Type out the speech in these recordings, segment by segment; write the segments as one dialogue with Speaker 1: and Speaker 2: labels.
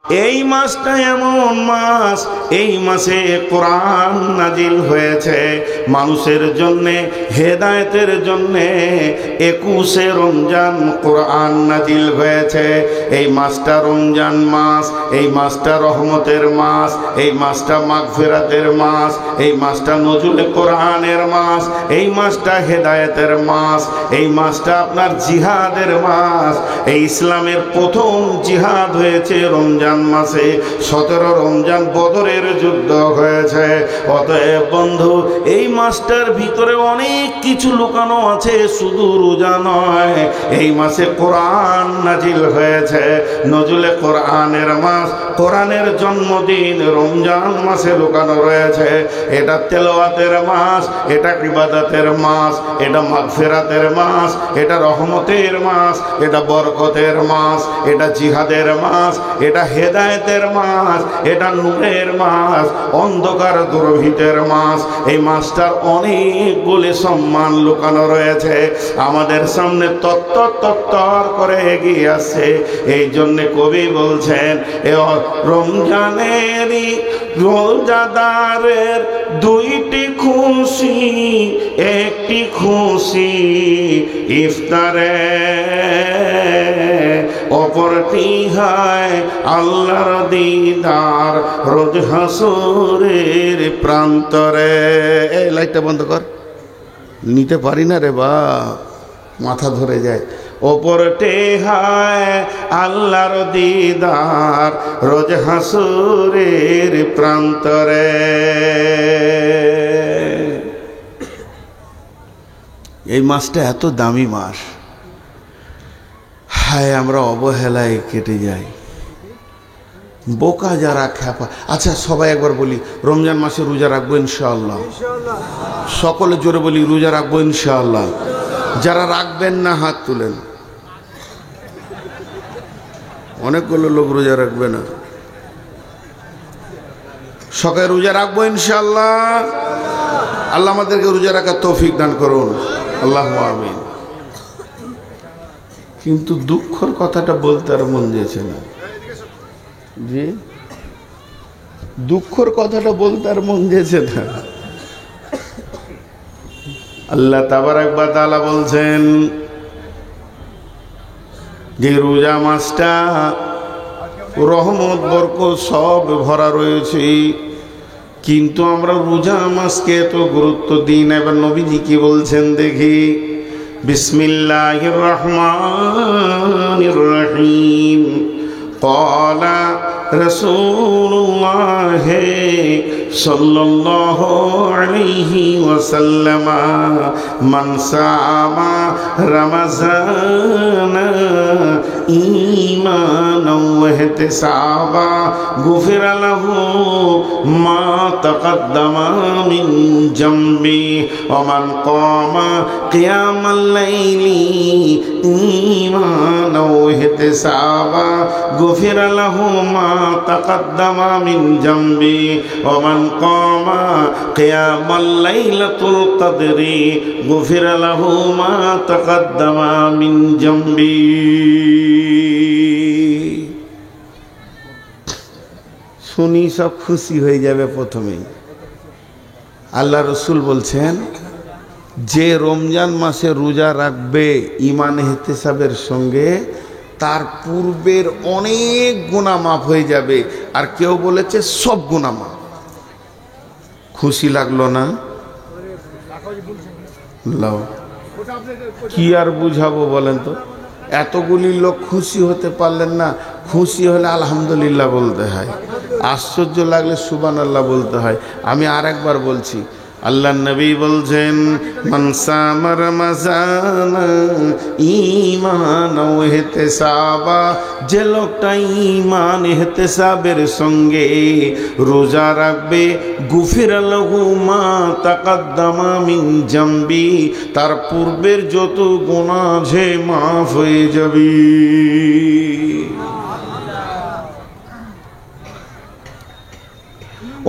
Speaker 1: এই মাসটা এমন মাস, এই মাসে কোরআন নাজিল হয়েছে মানুষের জন্যে, হেদায়েতের জন্যে। 21শে রমজান কোরআন নাজিল হয়েছে। এই মাসটা রমজান মাস, এই মাসটা রহমতের মাস, এই মাসটা মাগফিরাতের মাস, এই মাসটা নজুলে কোরআনের মাস, এই মাসটা হেদায়েতের মাস, এই মাসটা আপনার জিহাদের মাস। এই ইসলামের প্রথম জিহাদ হয়েছে রমজান মাসে। 17 রমজান বদরের যুদ্ধ হয়েছে। অতএব বন্ধু, এই মাসটার ভিতরে অনেক কিছু লুকানো আছে, শুধু রোজা নয়। এই মাসে কোরআন নাজিল হয়েছে, নজুলে কোরআনের মাস, কোরআনের জন্মদিন রমজান মাসে লুকানো রয়েছে। এটা তেলাওয়াতের মাস, এটা ইবাদতের মাস, এটা মাগফিরাতের মাস, এটা রহমতের মাস, এটা বরকতের মাস, এটা জিহাদের মাস, এটা হেদায়েতের মাস, এটা নূরের মাস, অন্ধকার দুর্ভিতের মাস। এই মাসটার অনেকগুলি সম্মান লুকানো রয়েছে, আমাদের সামনে তত্তর করে এগিয়ে আসছে। এই জন্য কবি বলছেন, রমজানেরই রোজাদারের দুইটি খুশি, একটি খুশি ইফতারে, অপরটি হয় আল্লাহর দিদার রোজ হাসরের প্রান্তরে। এই লাইটটা বন্ধ কর, নিতে পারি না রে বা, মাথা ধরে যায়। অপরটি হয় আল্লাহর দিদার রোজ হাসরের প্রান্তরে। এই মাসটা এত দামি মাস, হায় আমরা অবহেলায় কেটে যাই, বোকা যারা খ্যাপা। আচ্ছা সবাই একবার বলি, রমজান মাসে রোজা রাখবো ইনশাআল্লাহ। সকলে জোরে বলি, রোজা রাখবো ইনশাআল্লাহ। যারা রাখবেন না হাত তুলেন। অনেকগুলো লোক রোজা রাখবে না। সকালে রোজা রাখবো ইনশাআল্লাহ। আল্লাহ আমাদেরকে রোজা রাখার তৌফিক দান করুন, আল্লাহু আমিন। কিন্তু দুঃখের কথাটা বলতে আর মন দিয়েছে না জি, দুঃখের কথাটা বলতে আর মন দিয়েছে না। আল্লাহ তাবারাক ওয়া তাআলা বলছেন যে রোজা মাসটা রহমত বরকত সব ভরা রয়েছে, কিন্তু আমরা রোজা মাসকে এত গুরুত্ব দিই না। এবার নবীজি কি বলছেন দেখি, বিসমিল্লাহির রহমানির রহিম। ক্বালা রাসূলুল্লাহ সাল্লাল্লাহু আলাইহি ওয়াসাল্লাম, মান সামা রমাযানা ঈমানাও ওয়া ইহতিসাবা গুফিরা লাহু মা তাকাদ্দামা মিন জামবি ওয়া মান ক্বামা কিয়ামাল লাইলি ঈমানাও ওয়া ইহতিসাবা গুফিরা লাহু মা তাকাদ্দামা মিন জামবি ওয়া মান ক্বামা কিয়ামাল লাইলাতুল কদরি গুফিরা লাহু মা তাকাদ্দামা মিন জামবি। শুনি সব খুশি হয়ে যাবে। প্রথমেই আল্লাহ রসুল বলছেন, যে রমজান মাসে রোজা রাখবে ঈমান ইহতিসাবের সঙ্গে, তার পূর্বের অনেক গুনাহ মাফ হয়ে যাবে। আর কেউ বলেছে সব গুনাহ মাফ। খুশি লাগলো না? লাও, কি আর বুঝাবো বলেন তো? এতগুলি লোক খুশি হতে পারলেন না। খুশি হলে আলহামদুলিল্লাহ বলতে হয়, আশ্চর্য লাগলে সুবহানাল্লাহ বলতে হয়। আমি আর একবার বলছি, আল্লাহ নবী বলছেন, মান সামা রমাযানা ঈমানাও ওয়া ইহতিসাবা, যে লোকটা ঈমান ইহতিসাবের সঙ্গে রোজা রাখবে, গুফিরা লাহু মা তাকাদ্দামা মিন জামবি, তার পূর্বের যত গুনাহ আছে মাফ হয়ে যাবে।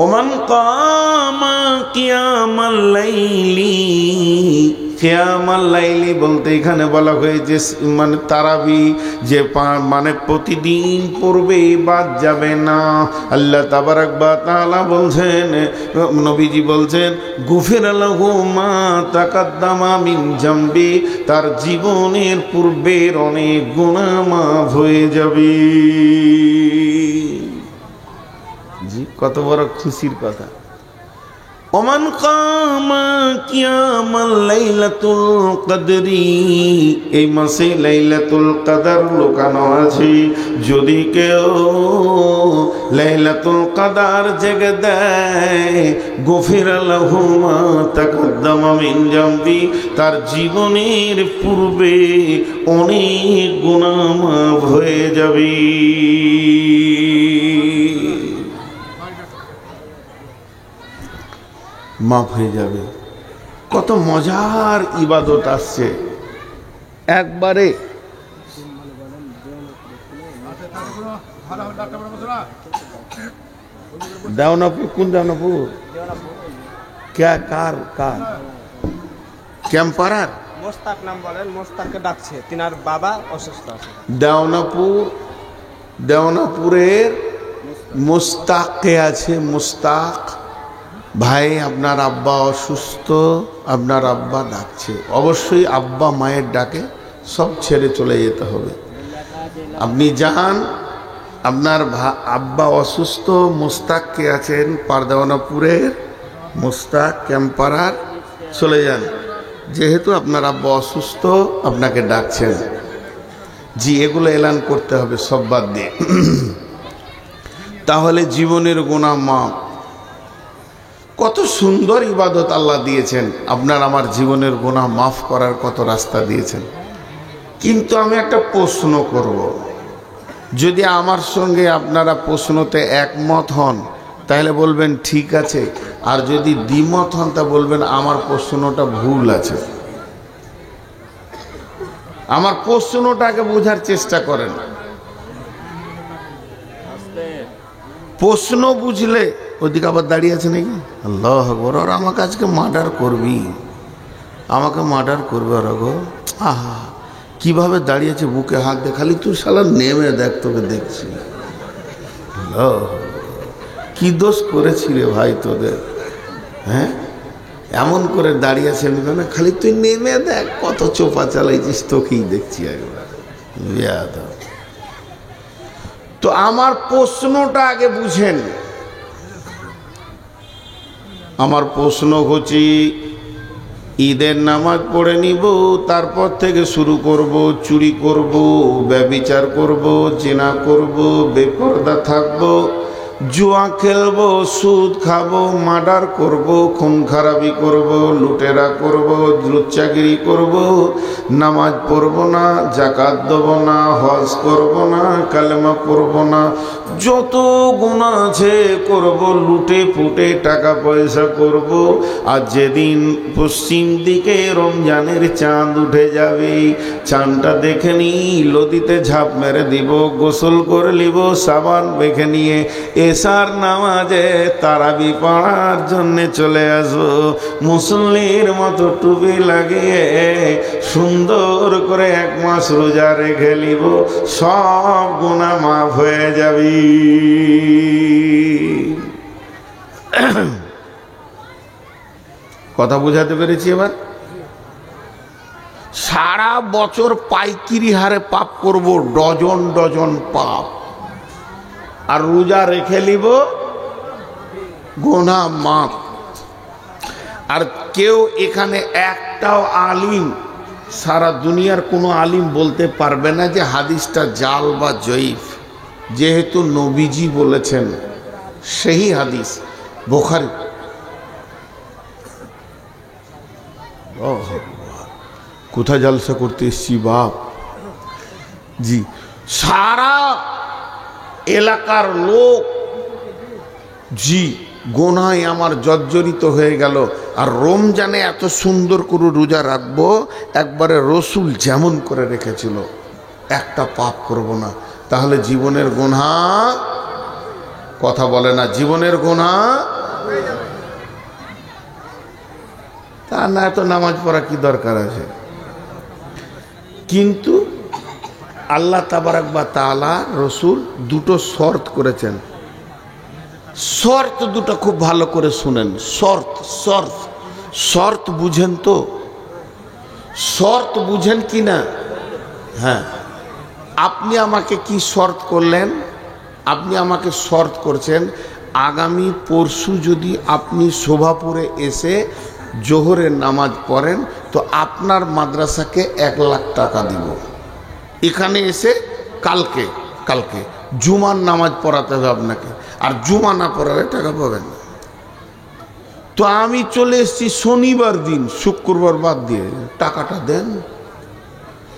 Speaker 1: ওমান কামা কিয়ামাল লাইলি কিয়ামাল লাইলি বলতে এখানে বলা হয়েছে মানে তারাবি, যে মানে প্রতিদিন পড়বে বাদ যাবে না। আল্লাহ তাবারাক ওয়া তাআলা বলছেন, নবীজি বলছেন, গুফিরা লাহু মা তাকাদ্দামা মিন জামবি, তার জীবনের পূর্বের অনেক গুনাহ মাফ হয়ে যাবে। জি, কত বড় খুশির কথা। ওমান কামা কিয়ামাল লাইলাতুল কদরি, এই মাসে লাইলাতুল কদর লুকানো আছে। যদি কেউ লাইলাতুল কদর জেগে দেয়, গুফিরা লাহু মা তাকাদ্দামা মিন জামবি, তার জীবনের পূর্বে অনেক গুনাহ মাফ হয়ে যাবে। মাফ হয়ে যাবে। কত মজার ইবাদত আসছে একবারে। দেওনাপুর, কোন দেওনাপুর? কার ক্যাম্পারার
Speaker 2: মোস্তাক নাম বলেন, মোস্তাককে ডাকছে, তিনার বাবা অসুস্থ আছে।
Speaker 1: দেওনাপুরের মুস্তাককে আছে। মুস্তাক ভাই, আপনার আব্বা অসুস্থ, আপনার আব্বা ডাকছে। অবশ্যই আব্বা মায়ের ডাকে সব ছেড়ে চলে যেতে হবে। আপনি যান, আপনার আব্বা অসুস্থ, মুস্তাককে আছেন পারদাওয়ানাপুরের মুস্তাক ক্যাম্পারার, চলে যান। যেহেতু আপনার আব্বা অসুস্থ, আপনাকে ডাকছেন। জি, এগুলো এলান করতে হবে সব বাদ দিয়ে। তাহলে জীবনের গুনাহ মাফ। কত সুন্দর ইবাদত আল্লাহ দিয়েছেন, আপনার আমার জীবনের গুনাহ মাফ করার কত রাস্তা দিয়েছেন। কিন্তু আমি একটা প্রশ্ন করব, যদি আমার সঙ্গে আপনারা প্রশ্নতে একমত হন তাহলে বলবেন ঠিক আছে, আর যদি দ্বিমত হন তা বলবেন আমার প্রশ্নটা ভুল আছে। আমার প্রশ্নটাকে বোঝার চেষ্টা করেন। প্রশ্ন বুঝলে, ওদিকে আবার দাঁড়িয়ে আছে নাকি? আল্লাহ আকবার। আর আমাকে আজকে মার্ডার করবি, আমাকে মার্ডার করবে ওরা গো। আহা, কিভাবে দাঁড়িয়েছে, বুকে হাত দে, খালি তুই শালা নেমে দেখ, তোকে দেখছি। কি দোষ করেছি রে ভাই তোদের, হ্যাঁ? এমন করে দাঁড়িয়ে আছেন না, খালি তুই নেমে দেখ, কত চোপা চালাইছিস, তোকেই দেখছি একবার। তো আমার প্রশ্নটা আগে বুঝেন। আমার প্রশ্ন হচ্ছে, ঈদের নামাজ পড়ে নিব, তারপর থেকে শুরু করব, চুরি করব, ব্যভিচার করব, জিনা করব, বেপরদা থাকব, জুয়া খেলবো, সুদ খাবো, মার্ডার করব, খুন খারাপি করব, লুটেরা করব, লুচ্চাগিরি করব, নামাজ পড়ব না, যাকাত দেব না, হজ করব না, কালেমা পড়ব না, যত গুনাহ আছে করব, লুটে ফুটে টাকা পয়সা করব। আর যেদিন পশ্চিম দিকে রমজানের চাঁদ উঠে যাবে, চাঁদটা দেখে নি, নদীতে ঝাঁপ মেরে দিব, গোসল করে নিব, সাবান মেখে নিয়ে এশার নামাজে তারাবি পড়ার জন্য চলে আসবো। মুসল্লির মতো টুপি লাগিয়ে সুন্দর করে 1 মাস রোজা রেখে নিব, সব গুনাহ মাফ হয়ে যাবে। কথা বুঝাতে পেরেছি এবার? সারা বছর পাইকিরি হারে পাপ করব, ডজন ডজন পাপ, আর রোজা রেখে নিব, গুনাহ মাফ। আর কেউ এখানে একটাও আলিম, সারা দুনিয়ার কোনো আলিম বলতে পারবে না যে হাদিসটা জাল বা জয়ীফ, যেহেতু নবীজি বলেছেন, সেই হাদিস বুখারী। কোথায় জলসা করতে এসছি বাপ? জি, সারা এলাকার লোক জি গোনায় আমার জর্জরিত হয়ে গেল। আর রমজানে এত সুন্দর করে রোজা রাখবো, একবারে রসুল যেমন করে রেখেছিল, একটা পাপ করব না। তাহলে জীবনের গুনাহ, কথা বলে না, জীবনের গুনাহ তা না এত নামাজ পড়া কি দরকার আছে। কিন্তু আল্লাহ তাবারাক বা তাআলা রসুল দুটো শর্ত করেছেন। শর্ত দুটো খুব ভালো করে শুনেন। শর্ত শর্ত শর্ত বুঝেন তো? শর্ত বুঝেন কি না? হ্যাঁ, আপনি আমাকে কি শর্ত করলেন? আপনি আমাকে শর্ত করছেন আগামী পরশু যদি আপনি শোভাপুরে এসে জোহরের নামাজ পড়েন তো আপনার মাদ্রাসাকে 1 লাখ টাকা দিব। এখানে এসে কালকে কালকে জুমার নামাজ পড়াতে হবে আপনাকে, আর জুমা না পড়ালে টাকা পাবেন না। তো আমি চলে এসেছি শনিবার দিন, শুক্রবার বাদ দিয়ে, টাকাটা দেন।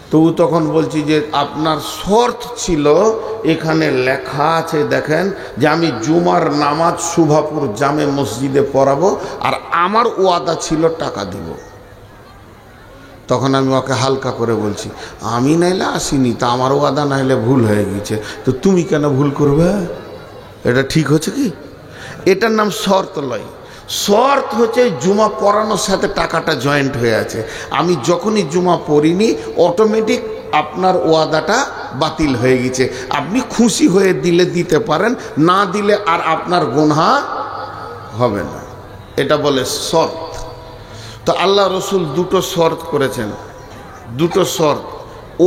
Speaker 1: তো ও তখন বলছি যে আপনার শর্ত ছিল, এখানে লেখা আছে দেখেন, যে আমি জুমার নামাজ শোভাপুর জামে মসজিদে পড়াবো, আর আমার ওয়াদা ছিল টাকা দিব। তখন আমি ওকে হালকা করে বলছি, আমি নাইলে আসিনি, তা আমার ওয়াদা নাইলে ভুল হয়ে গেছে, তো তুমি কেন ভুল করবে? এটা ঠিক হচ্ছে কি? এটার নাম শর্ত লয়। শর্ত হচ্ছে জুমা পড়ানোর সাথে টাকাটা জয়েন্ট হয়ে আছে। আমি যখনই জুমা পড়িনি অটোমেটিক আপনার ওয়াদাটা বাতিল হয়ে গেছে। আপনি খুশি হয়ে দিলে দিতে পারেন, না দিলে আর আপনার গুনাহ হবে না। এটা বলে শর্ত। তো আল্লাহ রসুল দুটো শর্ত করেছেন, দুটো শর্ত।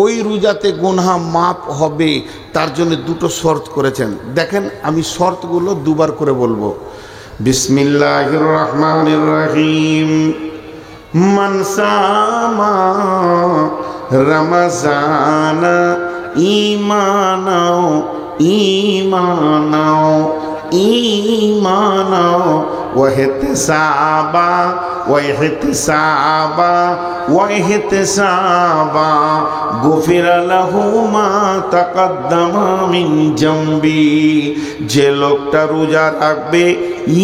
Speaker 1: ওই রোজাতে গুনাহ মাপ হবে তার জন্য দুটো শর্ত করেছেন। দেখেন আমি শর্তগুলো দুবার করে বলবো। বিসমিল্লাহির রহমানির রহিম। মান সামা রমজানা ঈমানাও ঈমানাও ঈমানাও ওয়াহতিসাবা ওয়াহতিসাবা ওয়াহতিসাবা গুফিরা লাহু মা তাকাদ্দামা মিন জামবি। যে লোকটা রোজা রাখবে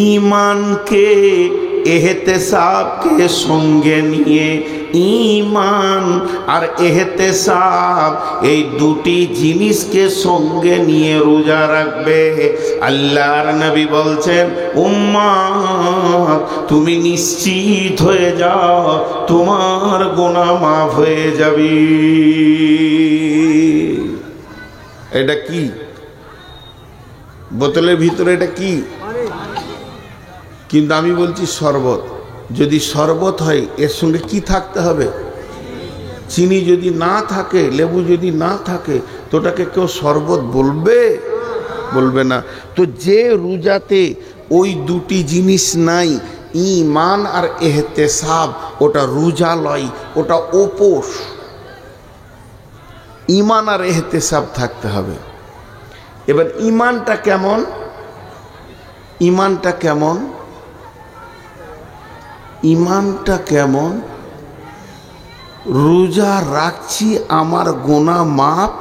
Speaker 1: ঈমানকে এহতেসাবকে সঙ্গে নিয়ে, ঈমান আর এহতেসাব এই দুটি জিনিসকে সঙ্গে নিয়ে রোজা রাখবে, আল্লাহর নবী বলছেন উম্মত তুমি নিশ্চিত হয়ে যাও, তোমার গুনাহ মাফ হয়ে যাবে। এটা কি বোতলের ভিতরে? এটা কি? কিন্তু আমি বলছি শরবত। যদি শরবত হয় এর সঙ্গে কি থাকতে হবে? চিনি যদি না থাকে, লেবু যদি না থাকে, তো ওটাকে কেউ শরবত বলবে? বলবে না। তো যে রোজাতে ওই দুটি জিনিস নাই, ঈমান আর এহতেসাব, ওটা রোজা লয়, ওটা উপোস। ঈমান আর এহতেসাব থাকতে হবে। এবার ঈমানটা কেমন? ঈমানটা কেমন? ঈমানটা কেমন? রোজা রাখছি আমার গুনাহ মাফ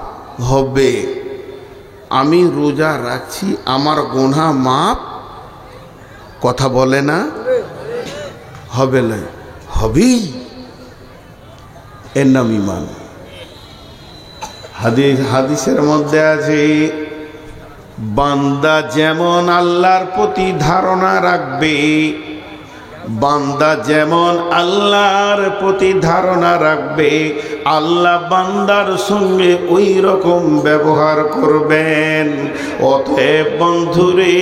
Speaker 1: হবে। আমি রোজা রাখছি আমার গুনাহ মাফ, কথা বলে না? হবে না, হবেই। এর নাম ঈমান। হাদিসের মধ্যে আছে বান্দা যেমন আল্লাহর প্রতি ধারণা রাখবে, বান্দা যেমন আল্লাহর প্রতি ধারণা রাখবে, আল্লাহ বান্দার সঙ্গে ওই রকম ব্যবহার করবেন। অতএব বন্ধুরে,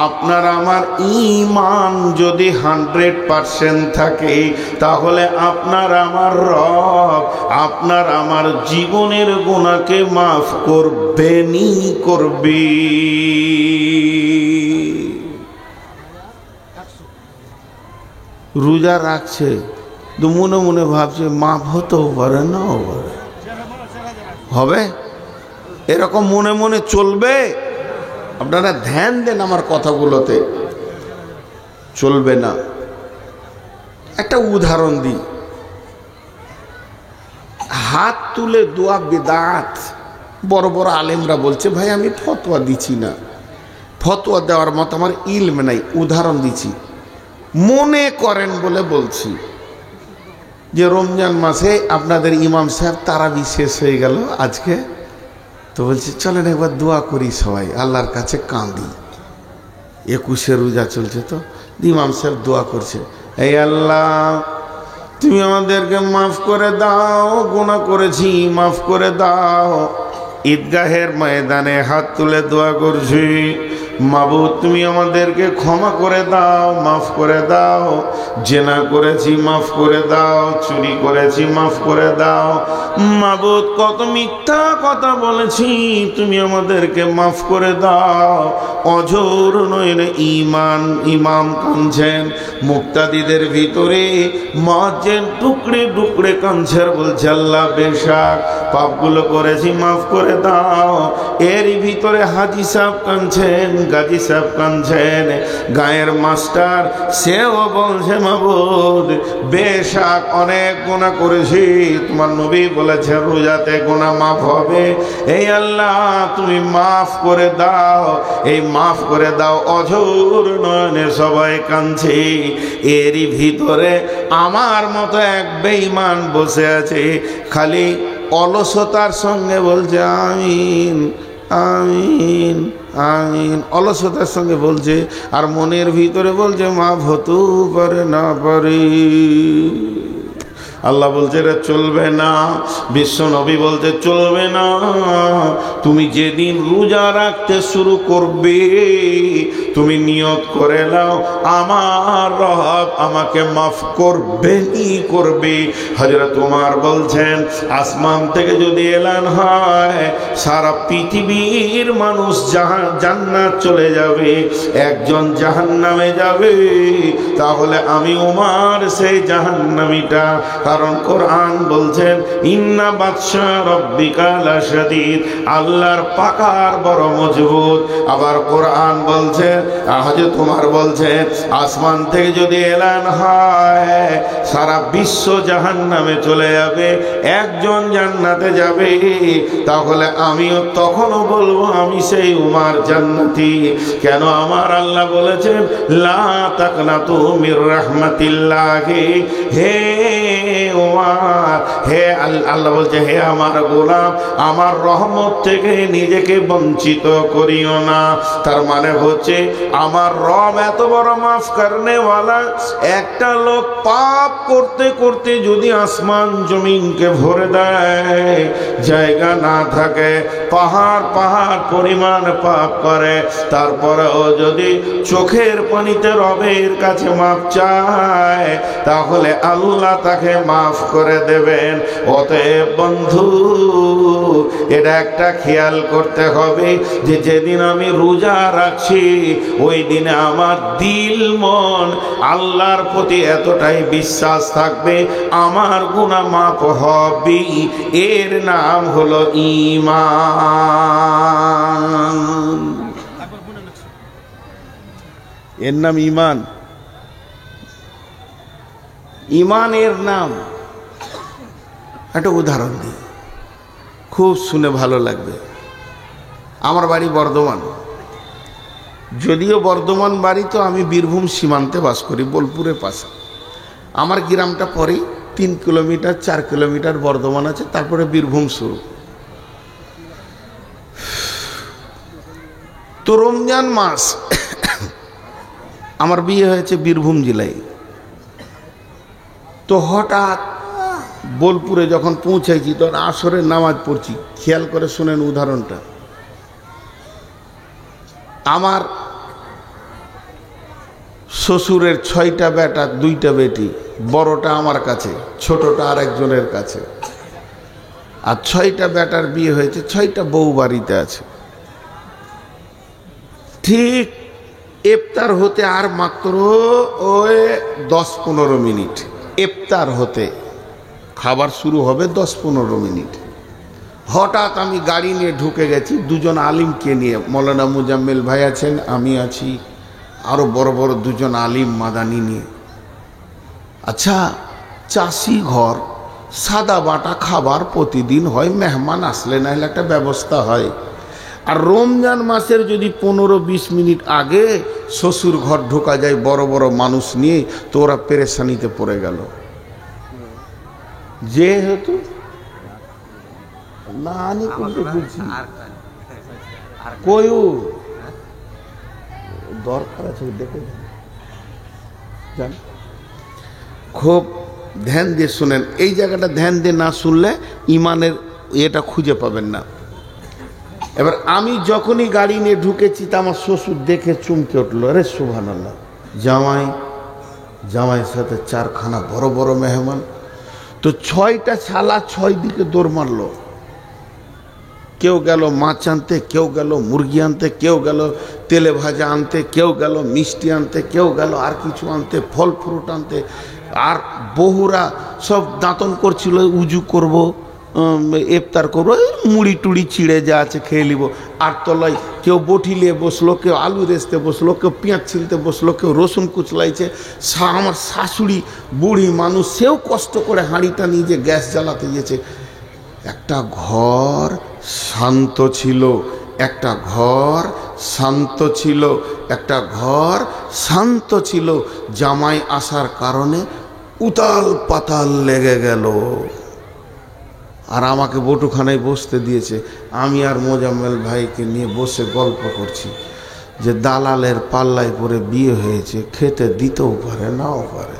Speaker 1: আপনার আমার ঈমান যদি 100% থাকে, তাহলে আপনার আমার রব আপনার আমার জীবনের গুনাহকে মাফ করবেনই করবে। রোজা রাখছে তো মনে মনে ভাবছে মাফ হতেও পারে, নাও পারে। হবে এরকম মনে মনে চলবে? আপনারা ধ্যান দেন আমার কথাগুলোতে, চলবে না। একটা উদাহরণ দিই। হাত তুলে দোয়া বিদআত। বড় বড় আলেমরা বলছে ভাই আমি ফতোয়া দিচ্ছি না, ফতোয়া দেওয়ার মতো আমার ইলম নাই, উদাহরণ দিচ্ছি। মনে করেন বলে বলছি যে রমজান মাসে আপনাদের ইমাম সাহেব তারাবি শেষ হয়ে গেল আজকে, তো বলছি চলেন একবার দোয়া করি সবাই, আল্লাহর কাছে কাঁদি। 21 রোজা চলছে, তো ইমাম সাহেব দোয়া করছে, এই আল্লাহ তুমি আমাদেরকে মাফ করে দাও, গুনাহ করেছি মাফ করে দাও। ঈদগাহের ময়দানে হাত তুলে দোয়া করছি, মাবুদ তুমি আমাদেরকে ক্ষমা করে দাও, মাফ করে দাও। জেনা করেছি মাফ করে দাও, চুরি করেছি মাফ করে দাও। মাবুদ কত মিথ্যা কথা বলেছি, তুমি আমাদেরকে মাফ করে দাও। অঝোর নয়নে ইমাম কাঁদছেন, মুক্তাদিদের ভিতরে মুয়াজ্জিন টুকরে টুকরে কাঁদছেন, বলছে আল্লাহ বেশাক পাপগুলো করেছি মাফ করে দাও। এরই ভিতরে হাজি সাহেব কাঁদছেন, গাজী সাহেব কাঁদছেন, গায়ের মাস্টার সেও বলছে মাবুদ বেশাক অনেক গুনাহ করেছি, তোমার নবী বলেছে রোজাতে গুনাহ মাফ হবে। এই আল্লাহ তুমি মাফ করে দাও, এই মাফ করে দাও। অঝোর নয়নে সবাই কাঁদছে, এরই ভিতরে আমার মতো এক বেঈমান বসে আছে, খালি অলসতার সঙ্গে বলছে আমিন আমিন আমিন, অলসতার সঙ্গে বলছে, আর মনের ভিতরে বলছে মাফ হতেও পারে না পারে। আল্লাহ বলছে এটা চলবে না, বিশ্ব নবী বলতে চলবে না। তুমি যেদিন রোজা রাখতে শুরু করবে তুমি নিয়ত করে নাও আমার রব আমাকে মাফ করবেনই করবে। হযরত ওমর বলছেন আসমান থেকে যদি এলান হয় সারা পৃথিবীর মানুষ জান্নাত চলে যাবে, একজন জাহান্নামে যাবে, তাহলে আমি ওমর সেই জাহান্নামীটা। কারণ কোরআন বলছেন ইন্না বাতশা রাব্বিকা লাশাদীদ, আল্লাহর পাকার বড় মজবুত। আবার কোরআন বলছে, হযরত ওমর বলছে আসমান থেকে যদি এলান হয় সারা বিশ্ব জাহান্নামে চলে যাবে, একজন জান্নাতে যাবে, তাহলে আমিও তখনও বলবো আমি সেই ওমর জান্নাতি। কেন আমার আল্লাহ বলেছেন লা তাকনাতু মির রাহমাতিল্লাহি, হে ওমর, হে আল্লাহ বলছে হে আমার গোলাম আমার রহমত থেকে নিজেকে বঞ্চিত করিও না। তার মানে হচ্ছে আমার রব এত বড় মাফ করনে ওয়ালা, একটা লোক পাপ করতে করতে যদি আসমান জমিনকে ভরে দেয়, জায়গা না থাকে, পাহাড় পাহাড় পরিমাণ পাপ করে, তারপরে ও যদি চোখের পানিতে রবের কাছে মাফ চায় তাহলে আল্লাহ তাকে মাফ করে দেবেন। অতএব বন্ধু এটা একটা খেয়াল করতে হবে যে যেদিন আমি রোজা রাখছি ওই দিনে আমার দিল মন আল্লাহর প্রতি এতটাই বিশ্বাস থাকবে আমার গুনাহ মাফ হবে। এর নাম হলো ঈমান, এর নাম ঈমান। ঈমানের নাম একটা উদাহরণ দিই, খুব শুনে ভালো লাগবে। আমার বাড়ি বর্ধমান, যদিও বর্ধমান বাড়ি তো আমি বীরভূম সীমান্তে বাস করি, বোলপুরের পাশে। আমার গ্রামটা পরেই 3 কিলোমিটার 4 কিলোমিটার বর্ধমান আছে, তারপরে বীরভূম শুরু। তো রমজান মাস আমার বিয়ে হয়েছে বীরভূম জেলায়। তো হঠাৎ বোলপুরে যখন পৌঁছাইছি তখন আসরের নামাজ পড়ছি, খেয়াল করে শুনেন উদাহরণটা। আমার শ্বশুরের 6টা বেটা 2টা বেটি, বড়টা আমার কাছে, ছোটটা আরেকজনের কাছে, আর 6টা বেটার বিয়ে হয়েছে, 6টা বউ বাড়িতে আছে। ঠিক ইফতার হতে আর মাত্র ওই 10-15 মিনিট, ইফতার হতে খাবার শুরু হবে 10-15 মিনিট। হঠাৎ আমি গাড়ি নিয়ে ঢুকে গেছি, 2জন আলিমকে নিয়ে, মৌলানা মুজাম্মেল ভাই আছেন, আমি আছি, আরও বড় বড় 2জন আলিম মাদানি নিয়ে। আচ্ছা, চাষি ঘর, সাদা বাটা খাবার প্রতিদিন হয়, মেহমান আসলে না হলে একটা ব্যবস্থা হয়। আর রমজান মাসের যদি 15-20 মিনিট আগে শ্বশুর ঘর ঢোকা যায় বড় বড় মানুষ নিয়ে, তো ওরা পেরেশানিতে পড়ে গেল। যেহেতু না আনি করতে বলছি কয়ু দরকার আছে, দেখে যান। খুব ধ্যান দিয়ে শুনেন, এই জায়গাটা ধ্যান দিয়ে না শুনলে ইমানের এটা খুঁজে পাবেন না। এবার আমি যখনই গাড়ি নিয়ে ঢুকেছি তা আমার শ্বশুর দেখে চমকে উঠলো, আরে সুবহানাল্লাহ, জামাইয়ের সাথে 4খানা বড় বড় মেহমান। তো 6টা শালা 6 দিকে দৌড় মারলো। কেউ গেল মাছ আনতে, কেউ গেল মুরগি আনতে, কেউ গেল তেলে ভাজা আনতে, কেউ গেল মিষ্টি আনতে, কেউ গেল আর কিছু আনতে, ফল ফ্রুট আনতে। আর বহুরা সব দাঁতন করছিল, উজু করব, ইফতার করবো, মুড়ি টুড়ি চিড়ে যা আছে খেয়ে নিব। আর তলায় কেউ বটি নিয়ে বসলো, কেউ আলু রেসতে বসলো, কেউ পেঁয়াজ ছিলতে বসলো, কেউ রসুন কুচলাইছে। আমার শাশুড়ি বুড়ি মানুষ, সেও কষ্ট করে হাঁড়িটা নিয়ে যে গ্যাস জ্বালাতে গিয়েছে। একটা ঘর শান্ত ছিল, একটা ঘর শান্ত ছিল, একটা ঘর শান্ত ছিল। জামাই আসার কারণে উতাল পাতাল লেগে গেল। আর আমাকে বটুখানায় বসতে দিয়েছে। আমি আর মোজাম্মেল ভাইকে নিয়ে বসে গল্প করছি যে দালালের পাল্লায় পরে বিয়ে হয়েছে, খেতে দিতেও পারে নাও পারে।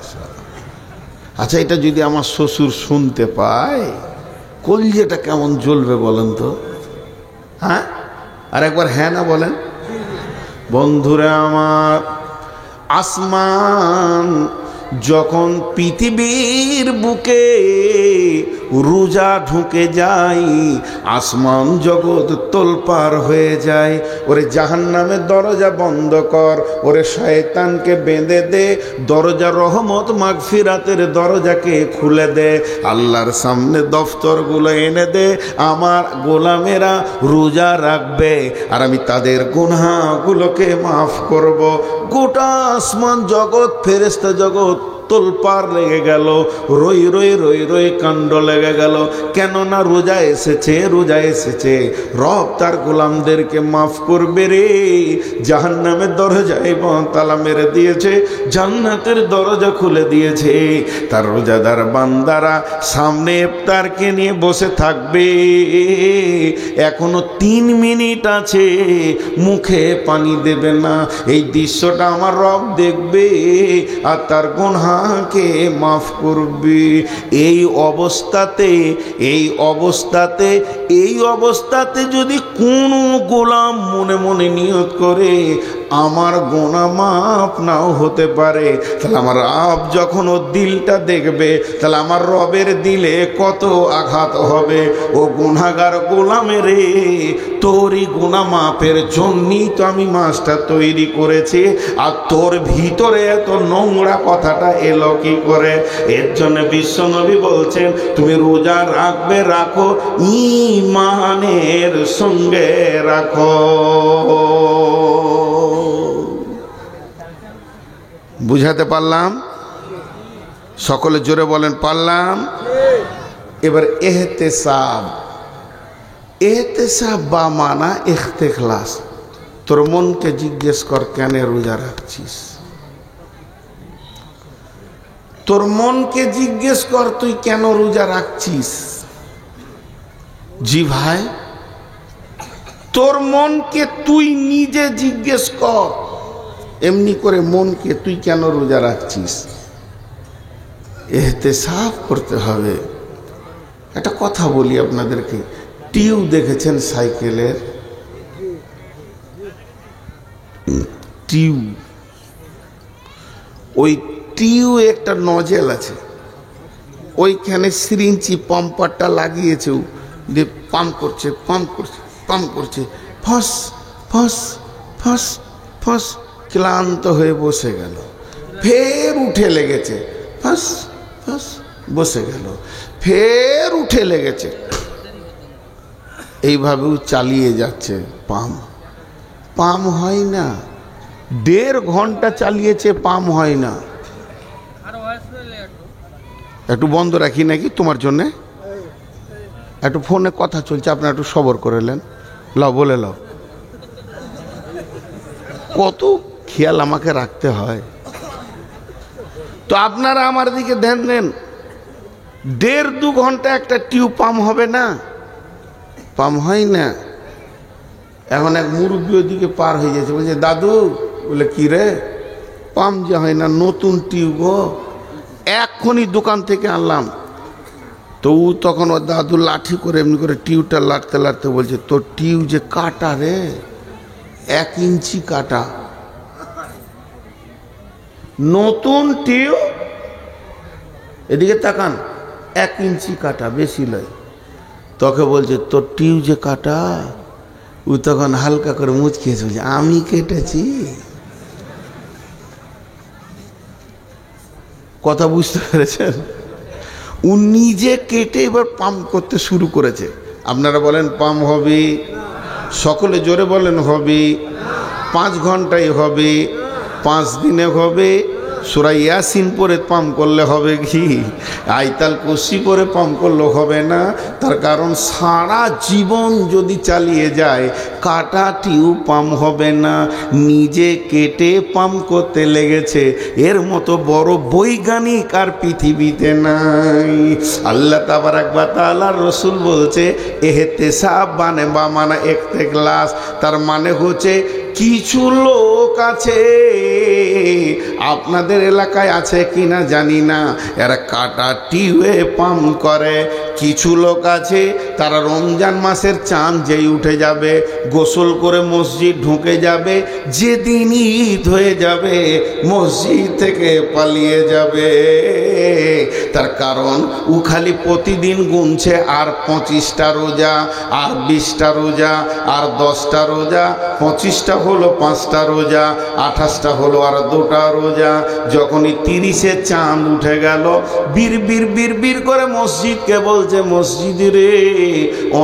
Speaker 1: আচ্ছা, এটা যদি আমার শ্বশুর শুনতে পায়, কলজেটা কেমন জ্বলবে বলেন তো? হ্যাঁ, আর একবার হ্যাঁ না বলেন। বন্ধুরা আমার, আসমান যখন পৃথিবীর বুকে রোজা ঢুকে যায়, আসমান জগৎ তোলপাড় হয়ে যায়। ওরে জাহান্নামের দরজা বন্ধ কর, ওরে শয়তানকে বেঁধে দে, দরজা রহমত মাগফিরাতের দরজাকে খুলে দে, আল্লাহর সামনে দফতরগুলো এনে দে। আমার গোলামেরা রোজা রাখবে আর আমি তাদের গুনাহগুলোকে মাফ করব। গোটা আসমান জগৎ, ফেরেশতা জগৎ তোলপাড় লেগে গেল, রই রই রই রই কাণ্ড লেগে গেল। কেননা রোজা এসেছে, রোজা এসেছে, রব তার গোলামদেরকে মাফ করবে রে। জাহান্নামের দরজায় তালা মেরে দিয়েছে, জান্নাতের দরজা খুলে দিয়েছে। তার রোজাদার বান্দারা সামনে ইফতারকে নিয়ে বসে থাকবে। এখনো 3 মিনিট আছে, মুখে পানি দেবে না। এই দৃশ্যটা আমার রব দেখবে আর তার গুনাহকে মাফ করবে। এই অবস্থাতে যদি কোনো গোলাম মনে মনে নিয়ত করে আমার গুনাহ মাফ নাও হতে পারে, তাহলে আমার রব যখন ওর দিলটা দেখবে, তাহলে আমার রবের দিলে কত আঘাত হবে। ও গুনাহগার গোলামের রে, তোরই গুনাহ মাফের জন্যই তো আমি মাছটা তৈরি করেছি। আর তোর ভিতরে এত নোংরা কথাটা এলো কি করে? এর জন্য বিশ্বনবী বলছেন, তুমি রোজা রাখবে, রাখো, ঈমানের সঙ্গে রাখো। বুঝাতে পারলাম? সকলে জোরে বলেন, পারলাম। এবার এহতেসাব বা মানা ইখতিলাস। তোর মনকে জিজ্ঞেস কর, কেন রোজা রাখছিস? তোর মনকে জিজ্ঞেস কর, তুই কেন রোজা রাখছিস? জি ভাই, তোর মনকে তুই নিজে জিজ্ঞেস কর, এমনি করে মনকে তুই কেন রোজা রাখছিস? ইহতিসাব করতে হবে। একটা কথা বলি আপনাদেরকে, টিউ দেখেছেন সাইকেলের? টিউ, ওই টিউ একটা নজেল আছে, ওইখানে সিরিঞ্চি পাম্পারটা লাগিয়েছে, দিয়ে পাম্প করছে, পাম্প করছে, পাম্প করছে, ফস ফস ফস ফস। ক্লান্ত হয়ে বসে গেল, ফের উঠে লেগেছে, ফস ফস, বসে গেল, ফের উঠে লেগেছে। এইভাবেও চালিয়ে যাচ্ছে। পাম হয় না। 1.5 ঘন্টা চালিয়েছে, পাম হয় না। একটু বন্ধ রাখি নাকি তোমার জন্যে? একটু ফোনে কথা চলছে, আপনারা একটু সবর করে নেন। লাও, বলে লাও। কত খেয়াল আমাকে রাখতে হয়। তো আপনারা আমার দিকে ধ্যান দেন। 1.5-2 ঘন্টা একটা টিউব পাম্প হবে না? পাম্প হয় না। এখন এক মুরব্বী ওইদিকে পার হয়ে যাচ্ছে, বলছে দাদু, বলে কি রে, পাম্প যে হয় না, নতুন টিউব, এক্ষুনি দোকান থেকে আনলাম। তো ও তখন ওর দাদু লাঠি করে এমনি করে টিউটা লাটতে লাটতে বলছে, তোর টিউ যে কাটা রে, 1 ইঞ্চি কাটা, নতুন টিউ, এদিকে তাকান, 1 ইঞ্চি কাটা, বেশি নয়। তোকে বলছে তোর টিউ যে কাটা। ও তখন হালকা করে মুচকিয়েছে, বলছে আমি কেটেছি। কথা বুঝতে পেরেছেন? ও নিজে কেটে এবার পাম্প করতে শুরু করেছে। আপনারা বলেন পাম্প হবে? সকলে জোরে বলেন হবে। 5 ঘন্টায় হবে, 5 দিনে হবে। সূরা ইয়াসিন পরে পাম্প করলে হবে কি? আইতাল কুরসি পরে পাম্প করলে হবে না। তার কারণ সারা জীবন যদি চালিয়ে যায় কাটা টিউ পাম্প হবে না। নিজে কেটে পাম্প করতে লেগেছে, এর মতো বড় বৈজ্ঞানিক আর পৃথিবীতে নাই। আল্লাহ তাবারাক ওয়া তাআলার রাসূল বলছে এহতেসাব বা মানে ইখতিলাস, তার মানে হচ্ছে কিছু লোক আছে, আপনাদের এলাকায় আছে কিনা জানি না, এরা কাটা টিউবে পাম্প করে। কিছু লোক আছে তারা রমজান মাসের চাঁদ যেই উঠে যাবে গোসল করে মসজিদ ঢুকে যাবে, যেদিন ঈদ হয়ে যাবে মসজিদ থেকে পালিয়ে যাবে। তার কারণ ও খালি প্রতিদিন গুনছে আর 25টা রোজা, আর 20টা রোজা, আর 10টা রোজা, 25টা হলো 5টা রোজা, 28টা হলো আর 2টা রোজা। যখনই 30-এ চাঁদ উঠে গেল বীর বীর বীর বীর করে মসজিদকে বলছে, মসজিদ রে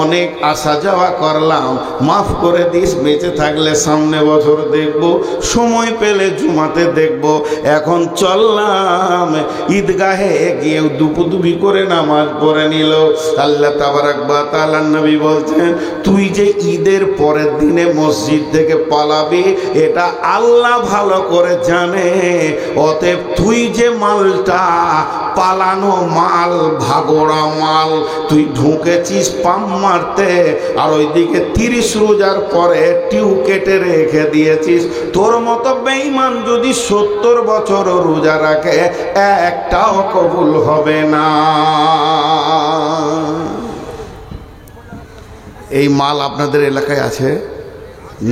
Speaker 1: অনেক আসা যাওয়া করলাম, মাফ করে দিস, বেঁচে থাকলে সামনে বছর দেখব, সময় পেলে জুমাতে দেখব। এখন চললাম ঈদগাহে গিয়ে দুপুদুপি করে নামাজ পড়ে নিল। আল্লাহ তাবারাক ওয়া তাআলার নবী বলছেন তুই যে ঈদের পরের দিনে মসজিদ থেকে পালাবি এটা আল্লাহ ভালো করে জানে। অতএব তুই যে মালটা পালানো মাল, ভাগোড়া মাল, তুই ঢুকেছিস পাম মারতে, আর ওইদিকে 30 রোজার পরে টিউ কেটে রেখে দিয়েছিস। তোর মতো বেঈমান যদি 70 বছর রোজা রাখে একটাও কবুল হবে না। এই মাল আপনাদের এলাকায় আছে?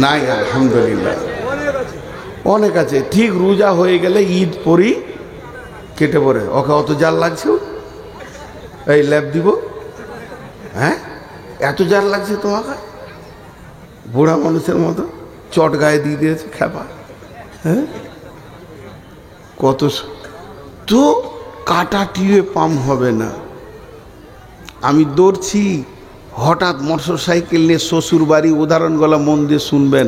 Speaker 1: নাই, আলহামদুলিল্লাহ অনেক আছে। ঠিক রোজা হয়ে গেলে ঈদ পরি কেটে পড়ে, ওকে অত জাল লাগছে, এই ল্যাব দিব, হ্যাঁ এত জাল লাগছে তোমাকে, বুড়া মানুষের মতো চট গায়ে দিয়ে দিয়েছে খেপা। হ্যাঁ কত তো কাটা টিউবে পাম্প হবে না। আমি দৌড়ছি, হঠাৎ মোটর সাইকেল নিয়ে শ্বশুর বাড়ি, উদাহরণগুলো মন দিয়ে শুনবেন,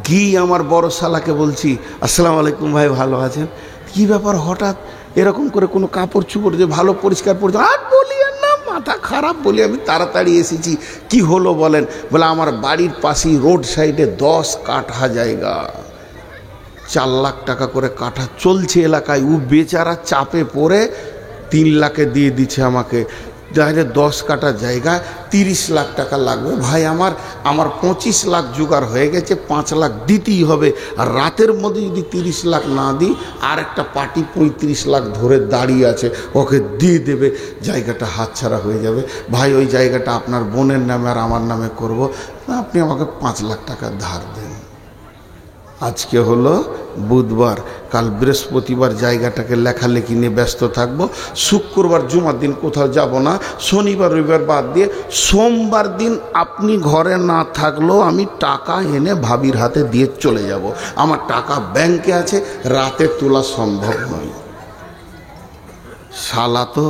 Speaker 1: গিয়ে আমার বড় শালাকে বলছি আসসালামু আলাইকুম ভাই, ভালো আছেন? কি ব্যাপার হঠাৎ এরকম করে কোনো কাপড় চুপড় যে ভালো পরিষ্কার পড়ছে? আর বলি আর না, মাথা খারাপ। বলি আমি তাড়াতাড়ি এসেছি, কি হলো বলেন? বলে আমার বাড়ির পাশেই রোড সাইডে 10 কাঠা জায়গা, 4 লাখ টাকা করে কাঠা চলছে এলাকায়। ও বেচারা চাপে পড়ে 3 লাখে দিয়ে দিচ্ছে আমাকে। যাইলে 10 কাঠা জায়গা 30 লাখ টাকা লাগবে ভাই। আমার 25 লাখ জোগাড় হয়ে গেছে, 5 লাখ দিতেই হবে। আর রাতের মধ্যে যদি 30 লাখ না দিই আর একটা পার্টি 35 লাখ ধরে দাঁড়িয়ে আছে, ওকে দিয়ে দেবে, জায়গাটা হাতছাড়া হয়ে যাবে। ভাই ওই জায়গাটা আপনার বোনের নামে আর আমার নামে করব, আপনি আমাকে 5 লাখ টাকা ধার দেন। আজকে হলো বুধবার, কাল বৃহস্পতিবার জায়গাটাকে লেখালেখি নিয়ে ব্যস্ত থাকব। শুক্রবার জুমার দিন কোথাও যাব না। শনিবার রবিবার বাদ দিয়ে সোমবার দিন আপনি ঘরে না থাকলেও আমি টাকা এনে ভাবির হাতে দিয়ে চলে যাব। আমার টাকা ব্যাংকে আছে, রাতে তোলা সম্ভব নয়। শালা তো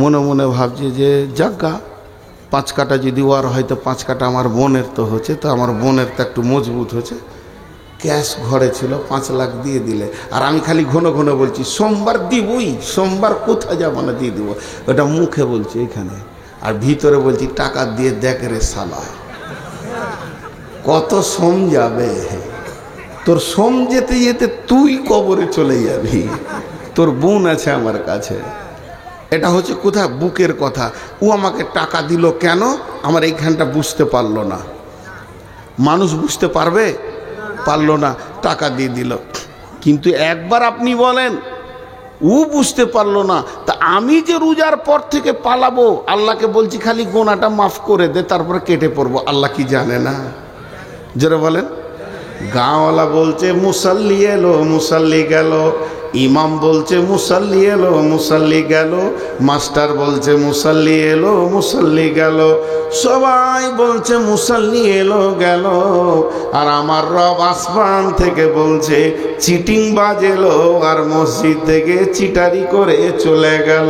Speaker 1: মনে মনে ভাবছে যে জাগা 5 কাটা যদি ওয়ার হয়তো 5 কাটা আমার বোনের তো হচ্ছে, তো আমার বোনের তো একটু মজবুত হচ্ছে। ক্যাশ ঘরে ছিল, 5 লাখ দিয়ে দিলে। আর আমি খালি ঘন ঘন বলছি সোমবার দিবই, সোমবার কোথায় যাবো না, দিয়ে দিব। ওটা মুখে বলছি এখানে, আর ভিতরে বলছি টাকা দিয়ে দেখ রে শালা, কত সোম যাবে তোর। সোম যেতে যেতে তুই কবরে চলে যাবি। তোর বোন আছে আমার কাছে। এটা হচ্ছে কোথা বুকের কথা। ও আমাকে টাকা দিল কেন, আমার এইখানটা বুঝতে পারলো না। মানুষ বুঝতে পারলো না, টাকা দিয়ে দিল। কিন্তু একবার আপনি বলেন ও বুঝতে পারলো না। তা আমি যে রোজার পর থেকে পালাবো, আল্লাহকে বলছি খালি গোনাটা মাফ করে দে, তারপরে কেটে পড়বো। আল্লাহ কি জানে না? যারা বলেন, গাঁওয়ালা বলছে মুসাল্লি এলো, মুসাল্লি গেল। ইমাম বলছে মুসাল্লি এলো, মুসাল্লি গেল। মাস্টার বলছে মুসাল্লি এলো, মুসাল্লি গেল। সবাই বলছে মুসাল্লি এলো গেল। আর আমার রব আসমান থেকে বলছে চিটিং বাজেলো, আর মসজিদ থেকে চিটারি করে চলে গেল।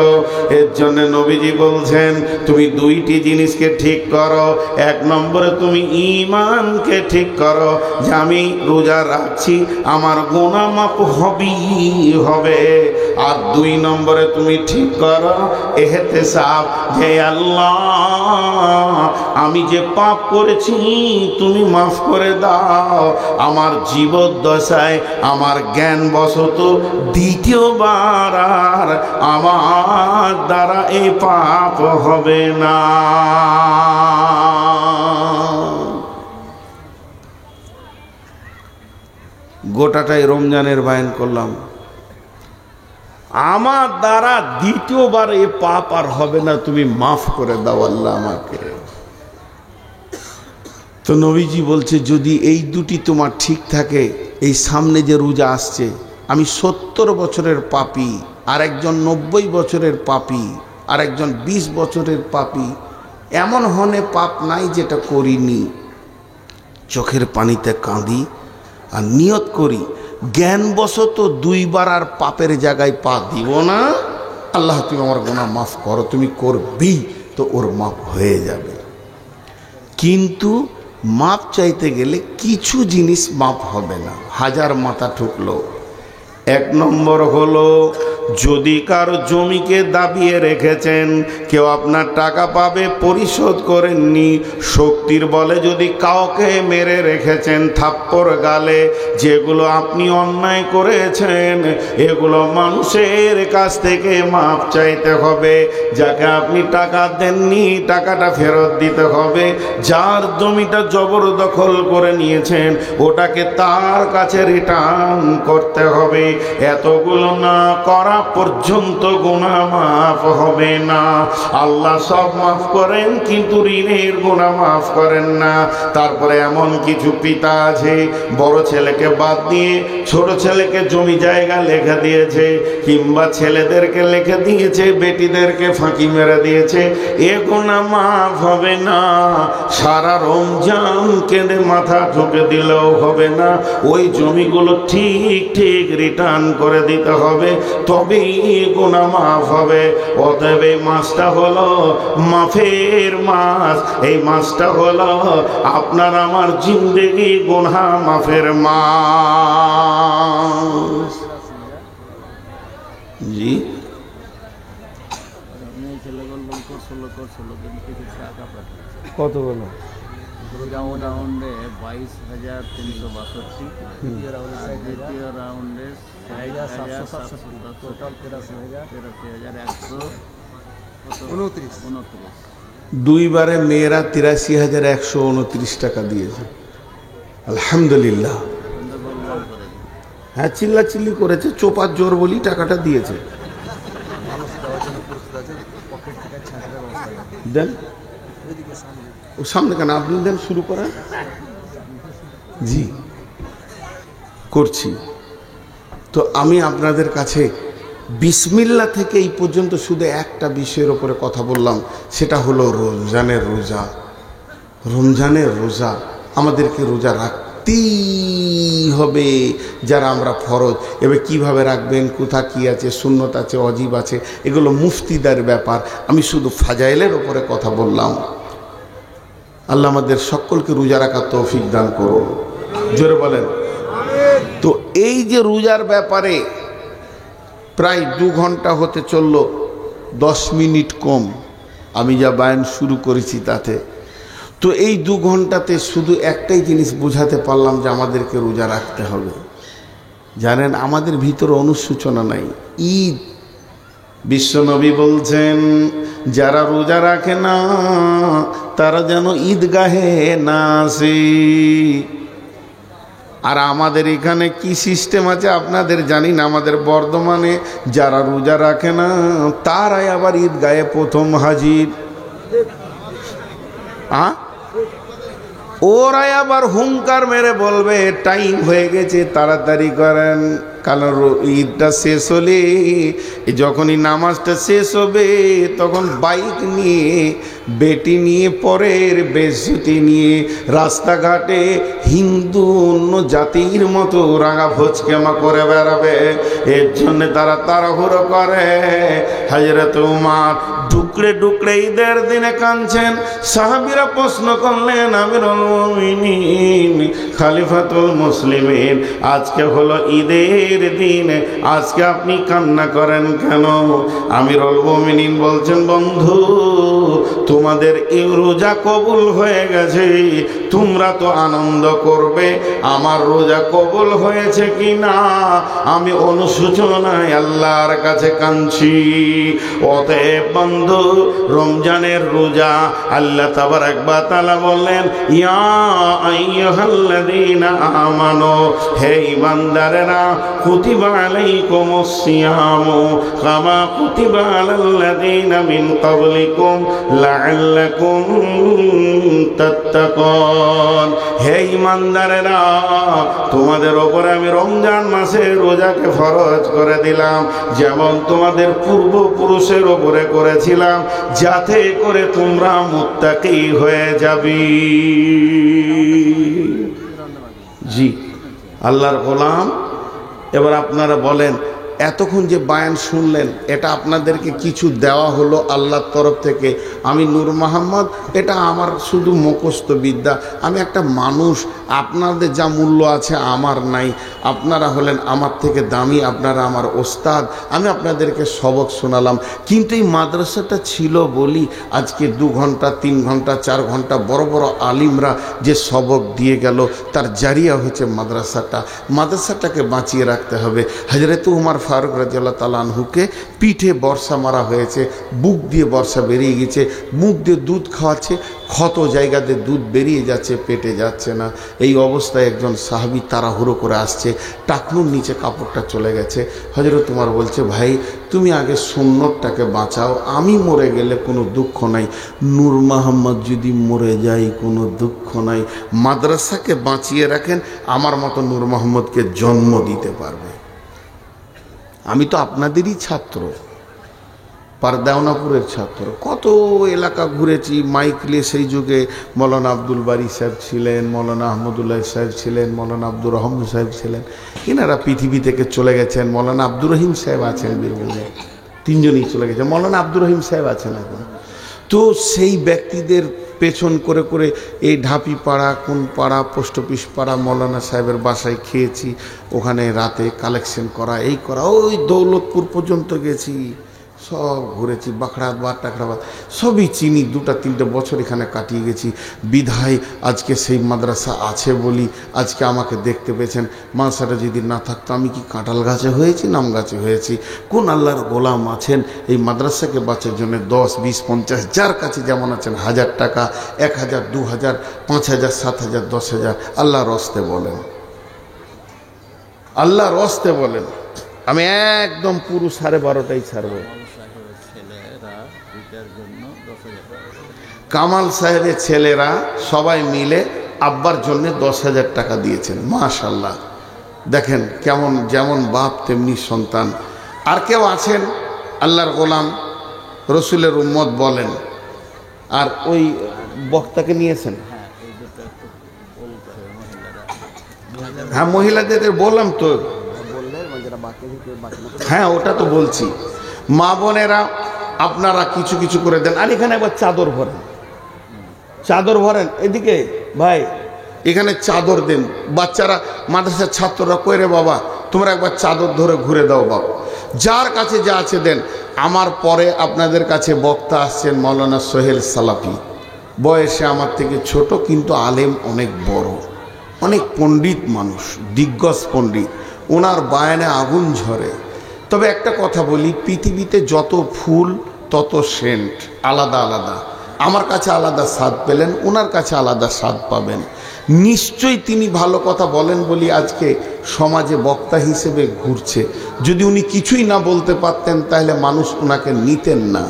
Speaker 1: এর জন্য নবীজি বলছেন তুমি দুইটি জিনিসকে ঠিক করো। এক নম্বরে তুমি ঈমানকে ঠিক করো যে আমি রোজা রাখছি, আমার গুনাহ মাফ হবে। আর দুই নম্বরে তুমি ঠিক করো ইহতিসাব, যে আল্লাহ আমি যে পাপ করেছি তুমি মাফ করে দাও। আমার জীবদ্দশায় আমার জ্ঞান বশত দ্বিতীয়বার আর আমার দ্বারা এই পাপ হবে না। গোটাটাই রমজানের বায়ান করলাম। আমার দ্বারা দ্বিতীয়বার এ পাপ আর হবে না, তুমি মাফ করে দাও আল্লাহ আমাকে। তো নবীজি বলছে যদি এই দুটি তোমার ঠিক থাকে, এই সামনে যে রোজা আসছে, আমি 70 বছরের পাপী, আর একজন 90 বছরের পাপী, আর একজন 20 বছরের পাপী, এমন হনে পাপ নাই যেটা করিনি। চোখের পানিতে কাঁদি আর নিয়ত করি জ্ঞানবশত দুইবার আর পাপের জায়গায় পা দিব না। আল্লাহ তুমি আমার গুনাহ মাফ করো, তুমি করবি তো ওর মাফ হয়ে যাবে। কিন্তু মাপ চাইতে গেলে কিছু জিনিস মাপ হবে না, হাজার মাথা ঠুকলো। এক নম্বর হলো যদি কারো জমিকে দাবিয়ে রেখেছেন, কেউ আপনার টাকা পাবে পরিশোধ করেননি, শক্তির বলে যদি কাউকে মেরে রেখেছেন থাপ্পড় গালে, যেগুলো আপনি অন্যায় করেছেন এগুলো মানুষের কাছ থেকে মাপ চাইতে হবে। যাকে আপনি টাকা দেননি টাকাটা ফেরত দিতে হবে। যার জমিটা জবরদখল করে নিয়েছেন ওটাকে তার কাছে রিটার্ন করতে হবে। এতগুলো না করা পর্যন্ত গুনাহ মাফ হবে না। আল্লাহ সব মাফ করেন কিন্তু ঋণের গুনাহ মাফ করেন না। তারপরে এমন কিছু পিতা আছে বড় ছেলেকে বাদ দিয়ে ছোট ছেলেকে জমি জায়গা লিখে দিয়েছে, কিংবা ছেলেদেরকে লিখে দিয়েছে বেটিদেরকে ফাঁকি মেরে দিয়েছে, এ গুনাহ মাফ হবে না। সারা রমজান কেঁদে মাথা ঠুকে দিলেও হবে না, ওই জমিগুলো ঠিক ঠিক রিটার্ন করে দিতে হবে, তবেই গুনাহ মাফ হবে। অতএব এই মাসটা হলো মাফের মাস। এই মাসটা হলো আপনার আমার জিন্দেগি গুনাহ মাফের মাস। জি কত বলো?
Speaker 3: রাউন্ডে 22,362, দ্বিতীয় রাউন্ডে 60,767, টোটাল 83,129।
Speaker 1: দুইবারে মেয়েরা 83,129 টাকা দিয়েছে। আলহামদুলিল্লাহ। হ্যাঁ চিল্লাচিল্লি করেছে, চোপার জোর বলি টাকাটা দিয়েছে। দেন ও সামনে কেন, আপনি দেন, শুরু করেন। জি করছি। তো আমি আপনাদের কাছে বিসমিল্লাহ থেকে এই পর্যন্ত শুধু একটা বিষয়ের উপরে কথা বললাম, সেটা হলো রমজানের রোজা। রমজানের রোজা আমাদেরকে রোজা রাখতেই হবে যারা আমরা ফরজ। এবার কিভাবে রাখবেন, কোথা কি আছে, সুন্নত আছে, অজিব আছে, এগুলো মুফতিদের ব্যাপার। আমি শুধু ফাজাইলের উপরে কথা বললাম। আল্লাহ আমাদের সকলকে রোজা রাখার তৌফিক দান করুন, জোরে বলেন। তো এই যে রোজার ব্যাপারে প্রায় 2 ঘন্টা হতে চলল, 10 মিনিট কম আমি যা বায়ান শুরু করেছি তাতে। তো এই 2 ঘন্টাতে শুধু একটাই জিনিস বোঝাতে পারলাম যে আমাদেরকে রোজা রাখতে হবে। জানেন আমাদের ভিতরে অনুশোচনা নাই। ঈদ, বিশ্বনবী বলছেন যারা রোজা রাখে না তারা যেন ঈদগাহে না আসে। আর আমাদের এখানে কি সিস্টেম আছে আপনাদের জানি না, আমাদের বর্ধমানে যারা রোজা রাখে না তারাই আবার ঈদগাহে প্রথম হাজির। ওরাই আবার হুঙ্কার মেরে বলবে টাইম হয়ে গেছে, তাড়াতাড়ি করেন, কারণ ঈদটা শেষ হলে যখনই নামাজটা শেষ হবে তখন বাইক নিয়ে বেটি নিয়ে পরের বেশটি নিয়ে রাস্তাঘাটে হিন্দু অন্য জাতির মতো রাঙা ভোজকেমা করে বেড়াবে। এর জন্যে তারা তাড়াহুড়ো করে। হযরত উমর ডুকরে ডুকরে ঈদের দিনে কাঁদছেন। সাহাবীরা প্রশ্ন করলেন, আমিরুল মুমিনিন, খলিফাতুল মুসলিমিন, আজকে হলো ঈদের দিন, আজকে আপনি কান্না করেন কেন? আমিরুল মুমিনিন বলছেন, বন্ধু তোমাদের এই রোজা কবুল হয়ে গেছে, তোমরা তো আনন্দ করবে, আমার রোজা কবুল হয়েছে কি না আমি অনুশোচনায় আল্লাহর কাছে কাঁদছি। অতএব বন্ধু, রমজানের রোজা আল্লাহ তাবারক ওয়া তাআলা বললেন, ইয়া আইয়ুহাল্লাযীনা আমানু, হে ঈমানদারেরা, কুতিবা আলাইকুমুস সিয়ামু কামা কুতিবা আলাল্লাযীনা মিন ক্বাবলিকুম লাআল্লাকুম তাত্তাকুন। হে ঈমানদারেরা, তোমাদের ওপরে আমি রমজান মাসে রোজাকে ফরজ করে দিলাম, যেমন তোমাদের পূর্বপুরুষের ওপরে করেছিলাম, যাতে করে তোমরা মুত্তাকি হয়ে যাবে। জি আল্লাহর গোলাম, এবার আপনারা বলেন, এতক্ষণ যে বায়ান শুনলেন এটা আপনাদেরকে কিছু দেওয়া হলো আল্লাহর তরফ থেকে? আমি নূর মোহাম্মদ, এটা আমার শুধু মুখস্থ বিদ্যা, আমি একটা মানুষ, আপনাদের যা মূল্য আছে আমার নাই, আপনারা হলেন আমার থেকে দামি, আপনারা আমার ওস্তাদ, আমি আপনাদেরকে সবক শোনালাম। কিন্তু এই মাদ্রাসাটা ছিল বলি আজকে 2 ঘন্টা 3 ঘন্টা 4 ঘন্টা বড় বড় আলিমরা যে সবক দিয়ে গেল, তার জারিয়া হচ্ছে মাদ্রাসাটা। মাদ্রাসাটাকে বাঁচিয়ে রাখতে হবে। হযরত উমর ফারুক রাদিয়াল্লাহু তাআলা আনহুকে পিঠে বর্ষা মারা হয়েছে, বুক দিয়ে বর্ষা বেরিয়ে গেছে, মুখ দিয়ে দুধ খাওয়াচ্ছে, ক্ষত জায়গাতে দুধ বেরিয়ে যাচ্ছে, পেটে যাচ্ছে না। এই অবস্থায় একজন সাহাবী তাড়াহুড়ো করে আসছে, টাকনুর নিচে কাপড়টা চলে গেছে। হযরত উমর বলছে, ভাই তুমি আগে সুন্নতটাকে বাঁচাও, আমি মরে গেলে কোনো দুঃখ নাই, নূর মোহাম্মদ যদি মরে যায় কোনো দুঃখ নাই, মাদ্রাসাকে বাঁচিয়ে রাখেন, আমার মতো নূর মোহাম্মদকে জন্ম দিতে পারবে। আমি তো আপনাদেরই ছাত্র, পারদাওনাপুরের ছাত্র, কত এলাকা ঘুরেছি মাইক নিয়ে। সেই যুগে মৌলানা আব্দুল বারী সাহেব ছিলেন, মৌলানা আহমদুল্লাহ সাহেব ছিলেন, মৌলানা আব্দুর রহমান সাহেব ছিলেন, এনারা পৃথিবী থেকে চলে গেছেন। মৌলানা আব্দুর রহিম সাহেব আছেন বীরভূমে, 3 জনই চলে গেছেন, মৌলানা আব্দুর রহিম সাহেব আছেন এখন। তো সেই ব্যক্তিদের পেছন করে করে এই ঢাপি পাড়া, কোন পাড়া, পোস্ট অফিস পাড়া, মৌলানা সাহেবের বাসায় খেয়েছি, ওখানে রাতে কালেকশন করা, এই করা, ওই দৌলতপুর পর্যন্ত গেছি, সব ঘুরেছি, বাখড়াবাদ টাকড়াবাদ সবই চিনি। 2-3 বছর এখানে কাটিয়ে গেছি। বিধায় আজকে সেই মাদ্রাসা আছে বলি আজকে আমাকে দেখতে পেয়েছেন। মাদ্রাসাটা যদি না থাকতো আমি কি কাঁঠাল গাছে হয়েছি, নাম গাছে হয়েছি? কোন আল্লাহর গোলাম আছেন এই মাদ্রাসাকে বাঁচার জন্য 10, 20, 50, যার কাছে যেমন আছেন, 1000 টাকা, 1000, 2000, 5000, 7000, 10000, আল্লাহর রস্তে বলেন, আল্লাহর রস্তে বলেন। আমি একদম পুরো 12:30টাই ছাড়বো। কামাল সাহেবের ছেলেরা সবাই মিলে আব্বার জন্য 10,000 টাকা দিয়েছেন। মাশাআল্লাহ, দেখেন কেমন, যেমন বাপ তেমনি সন্তান। আর কেউ আছেন আল্লাহর গোলাম, রসুলের উম্মত বলেন, আর ওই বক্তাকে নিয়েছেন? হ্যাঁ, মহিলাদের বললাম তো, হ্যাঁ ওটা তো বলছি। মা বোনেরা আপনারা কিছু কিছু করে দেন। আর এখানে একবার চাদর ভরেন, চাদর ভরেন, এদিকে ভাই এখানে চাদর দেন। বাচ্চারা, মাদ্রাসার ছাত্ররা, কই রে বাবা তোমরা একবার চাদর ধরে ঘুরে দাও বাবা। যার কাছে যা আছে দেন। আমার পরে আপনাদের কাছে বক্তা আসছেন মৌলানা সোহেল সালাফি, বয়সে আমার থেকে ছোট কিন্তু আলেম অনেক বড়, অনেক পণ্ডিত মানুষ, দিগ্গজ পণ্ডিত। ওনার বায়ানে আগুন ঝরে। তবে একটা কথা বলি, পৃথিবীতে যত ফুল তত সেন্ট, আলাদা আলাদা। আমার কাছে আলাদা স্বাদ পেলেন, ওনার কাছে আলাদা স্বাদ পাবেন। নিশ্চয়ই তিনি ভালো কথা বলেন বলি আজকে সমাজে বক্তা হিসেবে ঘুরছে। যদি উনি কিছুই না বলতে পারতেন তাহলে মানুষ ওনাকে নিতেন না।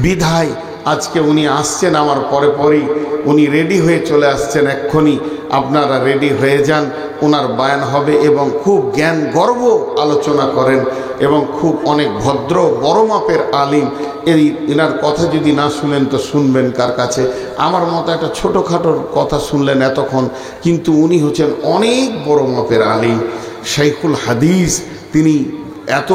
Speaker 1: বিধায় আজকে উনি আসছেন, আমার পরে পরেই উনি রেডি হয়ে চলে আসছেন। এক্ষুনি আপনারা রেডি হয়ে যান, ওনার বয়ান হবে এবং খুব জ্ঞান গর্ব আলোচনা করেন এবং খুব অনেক ভদ্র বড় মাপের আলিম। এনার কথা যদি না শুনেন তো শুনবেন কার কাছে? আমার মতো একটা ছোটোখাটোর কথা শুনলেন এতক্ষণ, কিন্তু উনি হচ্ছেন অনেক বড় মাপের আলিম, শাইখুল হাদিস। তিনি এত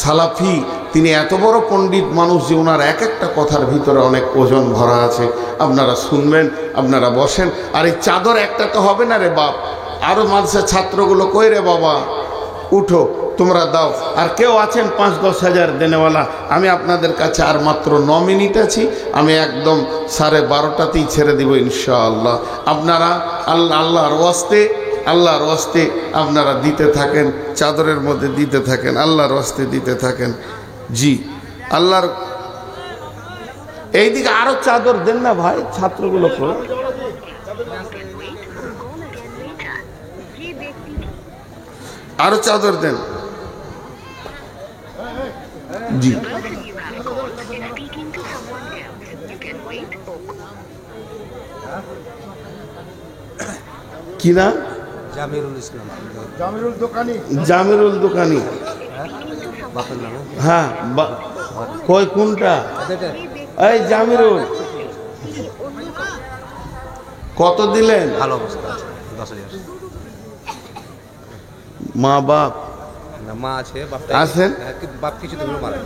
Speaker 1: সালাফি, তিনি এত বড় পণ্ডিত মানুষ যে ওনার এক একটা কথার ভিতরে অনেক ওজন ভরা আছে। আপনারা শুনবেন, আপনারা বসেন। আর এই চাদর একটা তো হবে না রে বাপ, আরও মাদ্রাসার ছাত্রগুলো কই রে বাবা, উঠো তোমরা দাও। আর কেউ আছেন 5-10 হাজার দেনেওয়ালা? আমি আপনাদের কাছে আর মাত্র 9 মিনিট আছি, আমি একদম 12:30তেই ছেড়ে দিব ইনশাআল্লাহ। আপনারা আল্লাহর ওয়াস্তে আপনারা দিতে থাকেন, চাদরের মধ্যে দিতে থাকেন, আল্লাহর ওয়াস্তে দিতে থাকেন। জি আল্লাহর এইদিকে আরো চাদর দেন না ভাই, ছাত্রগুলোকে আরো চাদর দেন। জি কি না?
Speaker 2: জামিরুল ইসলাম,
Speaker 1: জামিরুল দোকানি।
Speaker 2: বাপের নামে।
Speaker 1: হ্যাঁ, কই কোনটা? এই জামিরুল, কত দিলেন?
Speaker 2: ভালো অবস্থা আছে, 10,000।
Speaker 1: মা বাপ
Speaker 2: না, মা আছে, বাপ
Speaker 1: আছেন?
Speaker 2: বাপ কিছু দিন মারা।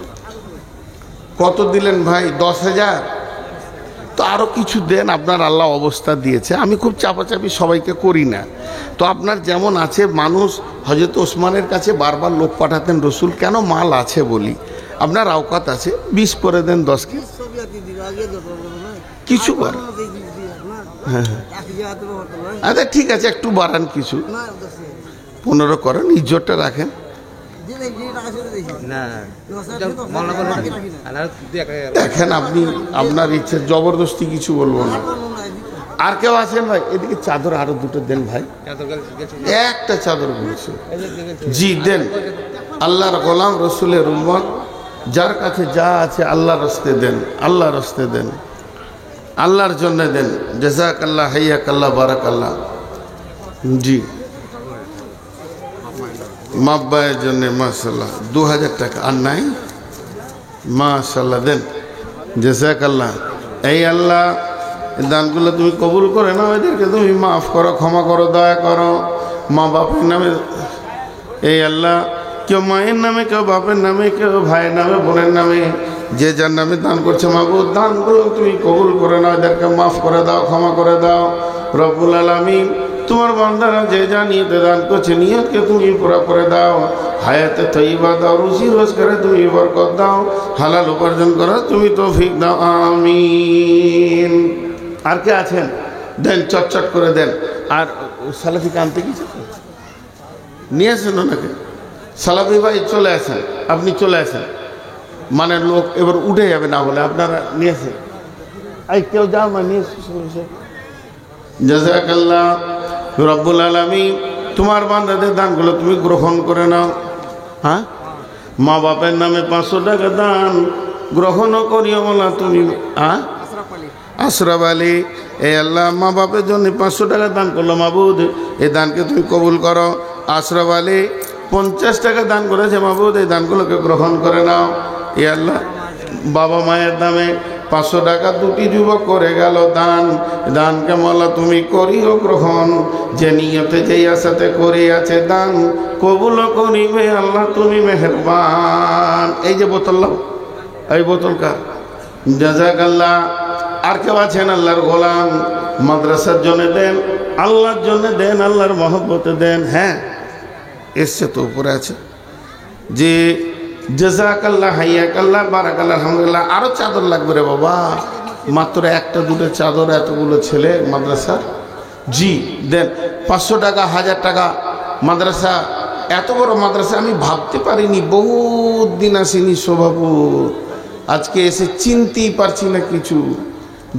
Speaker 1: কত দিলেন ভাই? 10,000। তো আরও কিছু দেন, আপনার আল্লাহ অবস্থা দিয়েছে। আমি খুব চাপাচাপি সবাইকে করি না। তো আপনার যেমন আছে, মানুষ হযরত ওসমানের কাছে বারবার লোক পাঠাতেন রসুল কেন? মাল আছে বলি। আপনার আওকাত আছে, 20 করে দেন, 10 কে কিছু করেন। হ্যাঁ, আচ্ছা ঠিক আছে, একটু বাড়ান, কিছু 15 করেন, ইজ্জতটা রাখেন। দেখেন আপনি আপনার ইচ্ছে, জবরদস্তি কিছু বলবো না। আর কেউ আছেন ভাই? এদিকে চাদর আরো 2টো দেন ভাই, একটা চাদর বলছে। জি দেন। আল্লাহর গোলাম, রসুলের উম্মত, যার কাছে যা আছে আল্লাহর রাস্তে দেন, আল্লাহর রাস্তে দেন, আল্লাহর জন্য দেন। জাযাকাল্লাহ, হাইয়াকাল্লাহ, বারাকাল্লাহ। জি মাব্বায়ের জন্য মাশাআল্লাহ 2000 টাকা। আর নাই? মাশাআল্লাহ, দেন। জাযাকাল্লাহ। এই আল্লাহ দানগুলো তুমি কবুল করে নাও, এদেরকে তুমি মাফ করো, ক্ষমা করো, দয়া করো। মা বাপের নামে, এই আল্লাহ, কেউ মায়ের নামে, কেউ বাপের নামে, কেউ ভাইয়ের নামে, বোনের নামে, যে যার নামে দান করছে মাবুদ, দানগুলো তুমি কবুল করে নাও, এদেরকে মাফ করে দাও, ক্ষমা করে দাও। রব্বুল আলামিন, তোমার বান্দারা যে যা নিয়তে দান করছে, নিয়তকে তুমি পুরা করে দাও। হায়াতে তৈবা দাও, রুজি রোজগারে তুমি বরকত দাও, হালাল উপার্জন করার তুমি তৌফিক দাও, আমিন। আর কে আছেন? দেন, চটচট করে দেন। আর সালাফিকে আনতে গেছে, নিয়ে আসেন ওনাকে। সালাফি ভাই চলে আসেন, আপনি চলে আসেন, মানে লোক এবার উঠে যাবে, না হলে আপনারা নিয়ে আসেন। এই কেউ যাও না, নিয়ে এসে। জাযাকাল্লাহ। রব্বুল আলামিন, তোমার বান্দাদের দানগুলো তুমি গ্রহণ করে নাও। হ্যাঁ, মা বাপের নামে 500 টাকা দান গ্রহণও করিও বলা তুমি। হ্যাঁ, আশরাফ আলী, এই আল্লাহ মা বাপের জন্য 500 টাকা দান করলো মাবুদ, এই দানকে তুমি কবুল করো। আশরাফ আলী 50 টাকা দান করেছে মাবুদ, এই দানগুলোকে গ্রহণ করে নাও। এই আল্লাহ বাবা মায়ের নামে 500 টাকা 2টি যুবক করে গেল দান, দানকে মাওলা তুমি করিও গ্রহণ। যে নিয়তে, যেই আশাতে করে আছে দান, কবুল করিবে আল্লাহ তুমি মেহেরবান। এই যে বোতল, এই বোতল কার? জাযাকাল্লাহ। আর কেউ আছেন? আল্লাহর গোলাম, মাদ্রাসার জন্য দেন, আল্লাহর জন্য দেন, আল্লাহর মহব্বতে দেন। হ্যাঁ, এসছে তো, উপরে আছে। যে জাযাকাল্লাহ, হাইয়াকাল্লাহ, বারাকাল্লাহ, আলহামদুলিল্লাহ। আরো চাদর লাগবে রে বাবা, মাত্র 1-2 চাদর, এতগুলো ছেলে মাদ্রাসার। জি দেন। 500 টাকা, 1000 টাকা। মাদ্রাসা, এত বড় মাদ্রাসা আমি ভাবতে পারিনি, বহুত দিন আসিনি সভাপতি, আজকে এসে চিনতেই পারছি না কিছু।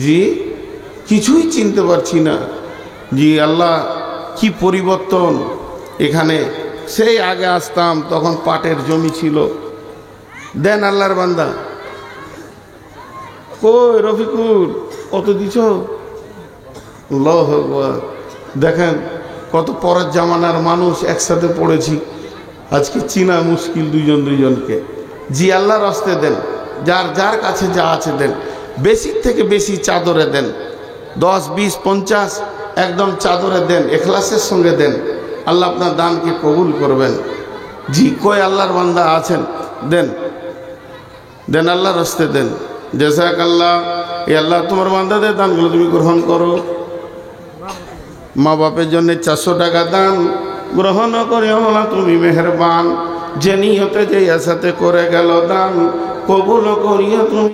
Speaker 1: জি কিছুই চিনতে পারছি না। জি আল্লাহ কি পরিবর্তন এখানে। সেই আগে আসতাম তখন পাটের জমি ছিল। দেন আল্লাহর বান্দা। কই রফিকুল কত দিছ? আল্লাহু আকবার। দেখেন কত পরের জামানার মানুষ একসাথে পড়েছি, আজকে চিনা মুশকিল দুইজন দুইজনকে। জি আল্লাহর রাস্তে দেন, যার যার কাছে যা আছে দেন, বেশি থেকে বেশি চাদরে দেন, 10, 20, 50 একদম চাদরে দেন, এখলাসের সঙ্গে দেন। আল্লাহ আপনার দানকে কবুল করবেন। জি কই আল্লাহর বান্দা আছেন? দেন দেন আল্লাহর রাস্তে দেন। জাযাকাল্লাহ। এ আল্লাহ তোমার বান্দাদের দানগুলো তুমি গ্রহণ করো। মা বাপের জন্য 400 টাকা দান গ্রহণ করে আল্লাহ তুমি মেহেরবান। যে নিয়তে যে আশাতে করে গেল দান কবুল করিয়া তুমি।